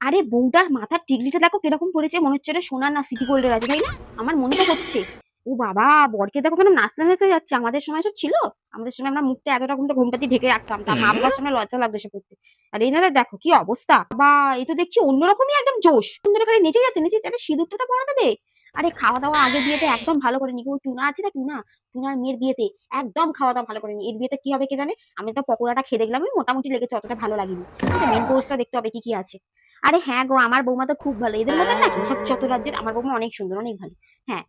আরে বউটার মাথার টিকলিটা দেখো কিরকম পড়েছে, মনে হচ্ছে সোনার না সিটি গোল্ডের আছে, তাই না? আমার মনে তো হচ্ছে। ও বাবা, বরকে দেখো কেন নাচতে নাচতে যাচ্ছে। আমাদের সময় সব ছিল? আমাদের সময় আমরা মুখটা এতটা ঘোমটা দিয়ে ঢেকে রাখতাম, তার মা বাবার সামনে লজ্জা লাগতো এসব করতে। আর এনাদের দেখো কি অবস্থা, বা এই তো দেখছি অন্যরকমই একদম জোশ, সুন্দর করে নেচে যাচ্ছে নেচে যাচ্ছে। সিঁদুরটা তো পরাতে দে। আরে খাওয়া দাওয়া আগে বিয়েতে একদম ভালো করে নি। ওই টুনা আছে না, টুনা, টুনার মেয়ের বিয়েতে একদম খাওয়া দাওয়া ভালো করে নি। এর বিয়েতে কি হবে কে জানে। আমি তো পকোড়াটা খেয়ে দেখলাম, মোটামুটি লেগেছে, অতটা ভালো লাগেনি। মেন কোর্সটা দেখতে হবে কি কি আছে। আরে হ্যাঁ গো, আমার বৌমা তো খুব ভালো, এদের মতন নাকি সব যত রাজ্যের। আমার বৌমা অনেক সুন্দর, অনেক ভালো। হ্যাঁ,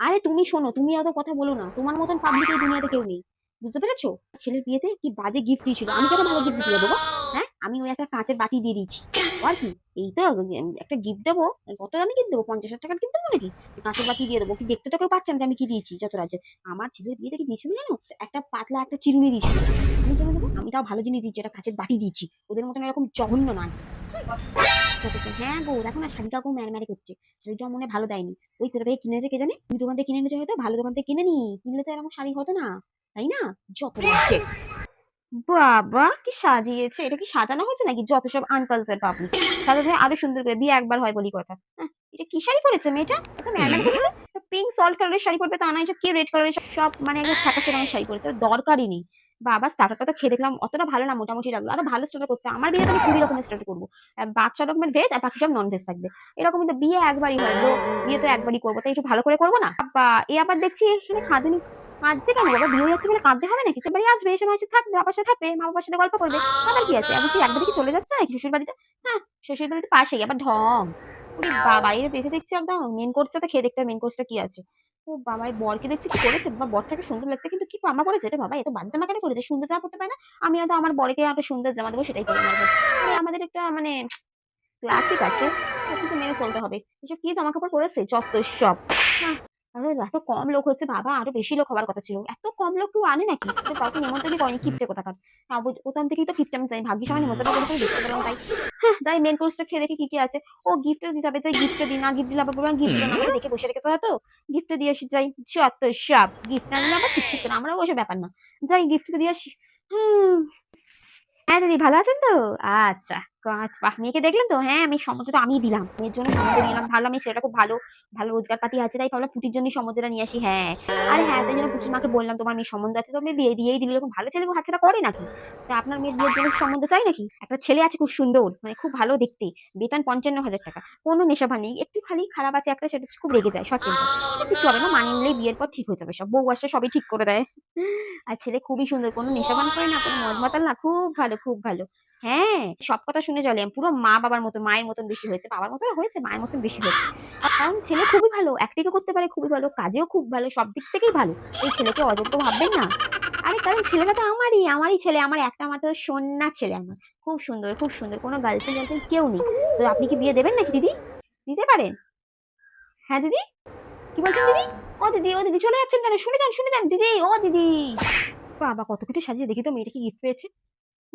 আরে তুমি শোনো, তুমি এত কথা বলো না, তোমার মতন পাবলিক এই দুনিয়াতে কেউ নেই, বুঝতে পেরেছো? ছেলের বিয়েতে কি বাজে গিফট দিয়েছিল, আমি কেন ভালো গিফট দিয়ে দেবো? হ্যাঁ, আমি ওই একটা কাঁচের বাটি দিয়ে দিয়েছি। আর কি, এই তো একটা গিফট দেবো। কত দামি গিফট দেবো? 50,000 টাকার গিফট দেবো নাকি? কাঁচের বাটি দিয়ে দেবো? কি দেখতে তো কেউ পাচ্ছে না যে আমি কি দিয়েছি যত রাজ্যে। আমার ছেলের বিয়েতে কি দিয়েছিল জানো? একটা পাতলা একটা চিরুনি দিয়েছিল। আমি কেন দেবো? আমি তাও ভালো জিনিস দিচ্ছি, একটা কাঁচের বাটি দিয়েছি। ওদের মতন এরকম জঘন্য নয়। হ্যাঁ গো, দেখো না শাড়িটাও ম্যারম্যারে করছে। শাড়িটা মনে হয় ভালো দেয়নি। ওই কোথা থেকে কিনেছে কে জানে, তুমি দোকান থেকে কিনে এনেছো হয়তো, ভালো দোকান থেকে কিনে নি। কিনলে তো এরকম শাড়ি হতো না, তাই না? যত লাগছে। বাবা কি সাজিয়েছে, এটা কি সাজানো হয়েছে নাকি? যত সব আনকালচার পাবলিক সাজাতে হয় আরো সুন্দর করে, বিয়ে একবার হয় বলি কথা। হ্যাঁ, এটা কি শাড়ি পরেছে মেয়েটা, এত ম্যারম্যারে করছে। পিঙ্ক সল্ট কালারের শাড়ি পরবে তা না, এসব কি রেড কালারের সব মানে একদম ছ্যাঁকা সেরকম শাড়ি পরেছে, দরকারই নেই। বাবা স্টার্টারটা তো খেয়ে দেখলাম অতটা ভালো না, মোটামুটি লাগলো। আরো ভালো স্টার্টার করতে, আমার বিয়েতে আমি 20 রকমের স্টার্টার করবো। বাচ্চা রকমের ভেজ আর বাকি সব নন ভেজ থাকবে। এরকম কিন্তু বিয়ে একবারই হয় গো, বিয়ে তো একবারই করবো, তাই একটু ভালো করে করবো না? বা এ আবার দেখছি এখানে খাঁদুনি কাঁদছে কেন? বাবা বিয়ে হয়ে যাচ্ছে বলে কাঁদতে হবে নাকি? তো বাড়ি আসবে, এসে মাসে থাকবে, বাবার সাথে থাকবে, মা বাবার সাথে গল্প করবে। কাঁদার কি আছে? এখন কি একবারে কি চলে যাচ্ছে নাকি শ্বশুর বাড়িতে? হ্যাঁ, শ্বশুর বাড়িতে পাশেই আবার ঢং। ওরে বাবা, এর দেখে দেখছি একদম মেন কোর্সটা তো খেয়ে দেখতে হবে মেন কোর্সটা কি আছে। ও বাবা, এই বরকে দেখছি কি করেছে বাবা, বরটাকে সুন্দর লাগছে কিন্তু কি জামা পড়েছে এটা বাবা, এত বাজে জামা কেন করেছে? সুন্দর জামা পড়তে পারে না? আমি হয়তো আমার বরকে একটা সুন্দর জামা দেবো, সেটাই পরে মারবো। আরে আমাদের একটা মানে ক্লাসিক আছে, সবকিছু মেনে চলতে হবে। এসব কি জামা কাপড় পরেছে যত সব। হ্যাঁ, আরে এত কম লোক হয়েছে বাবা, আরো বেশি লোক হবার কথা ছিল। এত কম লোক কেউ আনে নাকি? তো কাউকে নিমন্ত্রণই করেনি, কিপটে কোথাকার। ওখান থেকেই তো কিপটে আমি চাই, ভাগ্যিস আমার নিমন্ত্রণ করেছে, দেখতে পেলাম তাই। হ্যাঁ, যাই মেন কোর্সটা খেয়ে দেখি কি কি আছে। ও গিফটও দিতে হবে, যাই গিফটও দিই, না গিফট দিলে আবার বললাম গিফট দিল না, আমাকে দেখে বসে রেখেছে হয়তো। গিফটও দিয়ে আসি যাই, যত সব। গিফট না দিলে আবার খিচখিচ করে, আমরা ওসব ব্যাপার না। যাই গিফট দিয়ে আসি। হুম। হ্যাঁ দিদি, ভালো আছেন তো? আচ্ছা। বাহ, মেয়েকে দেখলেন তো? হ্যাঁ, আমি সম্মতি তো আমিই দিলাম, মেয়ের জন্য সম্মতি নিলাম। ভালো, আমি ছেলেটা খুব ভালো, ভালো রোজগার পাতি আছে, তাই ভাবলাম পুটির জন্য সম্মতিটা নিয়ে আসি। হ্যাঁ, আরে হ্যাঁ, তাই জন্য পুটির মাকে বললাম তোমার মেয়ে সম্বন্ধ আছে, তো আমি বিয়ে দিয়েই দিলি। এরকম ভালো ছেলে হাতছাড়া করে নাকি? তা আপনার মেয়ের বিয়ের জন্য সম্বন্ধ চাই নাকি? একটা ছেলে আছে খুব সুন্দর, মানে খুব ভালো দেখতে, বেতন 55,000 টাকা, কোনো নেশাভান নেই, একটু খালি খারাপ আছে একটা, সেটা খুব রেগে যায়, শর্ট টেম্পার। কিছু হবে না, মানিয়ে নিলেই বিয়ের পর ঠিক হয়ে যাবে সব, বউ আসলে সবই ঠিক করে দেয়। আর ছেলে খুবই সুন্দর, কোনো নেশাভান করে না, কোনো মদ মাতাল না, খুব ভালো, খুব ভালো। হ্যাঁ, সব কথা শুনে চলে, পুরো মা বাবার মতো, মায়ের মতন বেশি হয়েছে, বাবার মতো হয়েছে, মায়ের মতন বেশি হয়েছে। কারণ ছেলে খুবই ভালো, অ্যাক্টিংও করতে পারে খুবই ভালো, কাজেও খুব ভালো, সব দিক থেকেই ভালো। এই ছেলেকে অযোগ্য ভাববেন না। আরে কারণ ছেলেটা তো আমারই, আমারই ছেলে, আমার একটা মাত্র সোনার ছেলে আমার। খুব সুন্দর, খুব সুন্দর, কোনো গার্লফ্রেন্ড গার্লফ্রেন্ড কেউ নেই। তো আপনি কি বিয়ে দেবেন নাকি দিদি? দিতে পারেন? হ্যাঁ দিদি, কি বলছেন দিদি? ও দিদি, ও দিদি চলে যাচ্ছেন কেন? শুনে যান, শুনে যান দিদি, ও দিদি। বাবা কত কিছু সাজিয়ে, দেখি তো মেয়েটা কি গিফট পেয়েছে।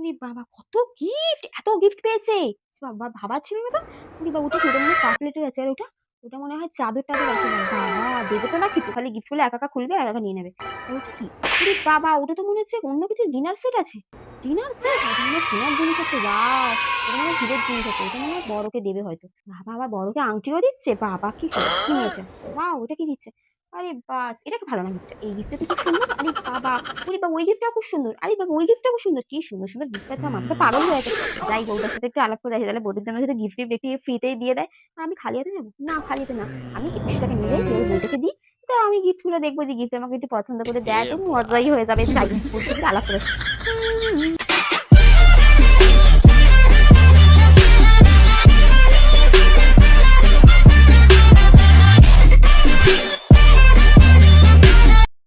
উরি বাবা, কত গিফট, এত গিফট পেয়েছে। বাবা ভাবার ছিল না তো। উরি বাবা, ওটা কি? ওটা মনে হয় কাপ প্লেটের আছে, আর ওটা, ওটা মনে হয় চাদর টাদর আছে। বাবা দেবে তো না কিছু, খালি গিফট গুলো একা একা খুলবে আর একা নিয়ে নেবে। আর ওটা কি? উরি বাবা, ওটা তো মনে হচ্ছে অন্য কিছু ডিনার সেট আছে। ডিনার সেট, ওটা মনে হয় সোনার জিনিস আছে। ওয়াও, ওটা মনে হয় হিরের জিনিস আছে, ওটা মনে হয় বড়কে দেবে হয়তো। বাবা আবার বড়কে আংটিও দিচ্ছে, বাবা কি কি মেয়েটা। ওয়াও, ওটা কি দিচ্ছে? আরে বাস, এটা ভালো না গিফটটা, এই গিফটটা তো খুব সুন্দর। আরে বাবা, ওরে বাবা ওই গিফটটা খুব সুন্দর। আরে বাবা ওই গিফটটা খুব সুন্দর, কি সুন্দর সুন্দর গিফট আছে, মাথা তো পাগল হয়ে আছে। যাই বউটার সাথে একটু আলাপ করে আসি, তাহলে বউটার জন্য যদি গিফট টিফট একটু ফ্রিতেই দিয়ে দেয়। আর আমি খালি হাতে যাবো না, খালি হাতে না। আমি 21 টাকা নিলে ওই বউটাকে দিই। তো আমি গিফট গুলো দেখবো, যে গিফট আমাকে একটু পছন্দ করে দেয়, তো মজাই হয়ে যাবে। যাই বউটার সাথে আলাপ করে আসি।